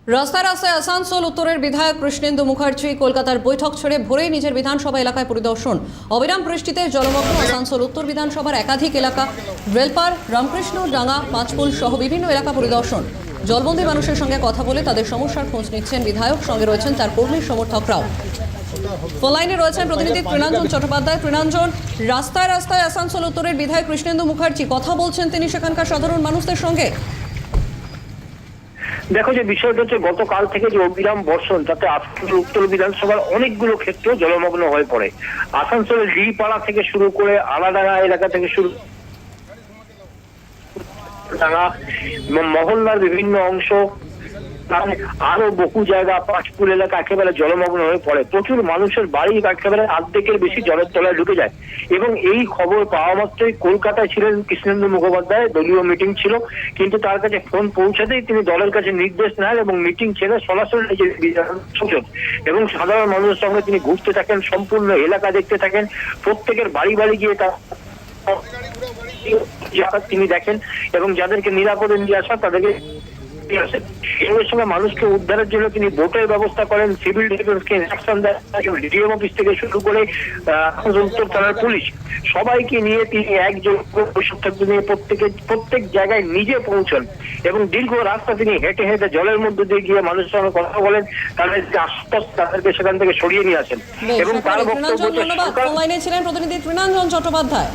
রাস্তায় রাস্তায় আসানসোল উত্তরের বিধায়ক কৃষ্ণেন্দু মুখার্জি কলকাতার বৈঠক ছেড়ে ভোরেই নিজের বিধানসভা এলাকায় পরিদর্শন। অবিরাম বৃষ্টিতে জলমগ্ন আসানসোল উত্তর বিধানসভার একাধিক এলাকা, রেলপার, রামকৃষ্ণ ডাঙ্গা, পাঁচপুল সহ বিভিন্ন এলাকা পরিদর্শন। জলবন্দী মানুষের সঙ্গে কথা বলে তাদের সমস্যার খোঁজ নিচ্ছেন বিধায়ক, সঙ্গে রয়েছেন তার কর্মী সমর্থকরাও। ফোন লাইনে রয়েছেন প্রতিনিধি তৃণাঞ্জন চট্টোপাধ্যায়। তৃণাঞ্জন, রাস্তায় রাস্তায় আসানসোল উত্তরের বিধায়ক কৃষ্ণেন্দু মুখার্জি কথা বলছেন তিনি সেখানকার সাধারণ মানুষদের সঙ্গে। দেখো, যে বিষয়টা হচ্ছে গতকাল থেকে যে অবিরাম বর্ষণ, তাতে আসানসোল উত্তর বিধানসভার অনেকগুলো ক্ষেত্র জলমগ্ন হয়ে পড়ে। আসানসোলের ডিপাড়া থেকে শুরু করে আলাডাঙ্গা এলাকা থেকে শুরু ডাঙ্গা মহল্লার বিভিন্ন অংশ, আরো বহু জায়গা, পাঁচপুর এলাকা একেবারে জলমগ্ন হয়ে পড়ে। প্রচুর মানুষের বাড়ি একেবারে অর্ধেকের বেশি জলের তলায় ঢুকে যায়। এবং এই খবর পাওয়া মাত্রই কলকাতায় ছিলেন কৃষ্ণেন্দু মুখোপাধ্যায়, দলীয় মিটিং ছিল, কিন্তু তার কাছে ফোন পৌঁছাতেই তিনি দলের কাছে নির্দেশ নেন এবং মিটিং ছেড়ে সরাসরি নিজের সংসদ এবং সাধারণ মানুষের সঙ্গে তিনি ঘুরতে থাকেন, সম্পূর্ণ এলাকা দেখতে থাকেন, প্রত্যেকের বাড়ি বাড়ি গিয়ে তার তিনি দেখেন এবং যাদেরকে নিরাপদে নিয়ে আসা তাদেরকে এর সঙ্গে মানুষকে উদ্ধারের জন্য তিনি বোটের ব্যবস্থা করেন, সিভিল ডিফেন্সকে ইনস্ট্রাকশন দেন, ডিএম অফিস থেকে শুরু করে উত্তর থানার পুলিশ সবাইকে নিয়ে তিনি একজন নিয়ে প্রত্যেক জায়গায় নিজে পৌঁছন এবং দীর্ঘ রাস্তা তিনি হেঁটে হেঁটে জলের মধ্যে দিয়ে গিয়ে মানুষের সঙ্গে কথা বলেন, তাদেরকে আশ্বাস, তাদেরকে সেখান থেকে সরিয়ে নিয়ে আসেন। এবং তার বক্তব্য ছিলেন প্রতিনিধি তৃণাঞ্জন চট্টোপাধ্যায়।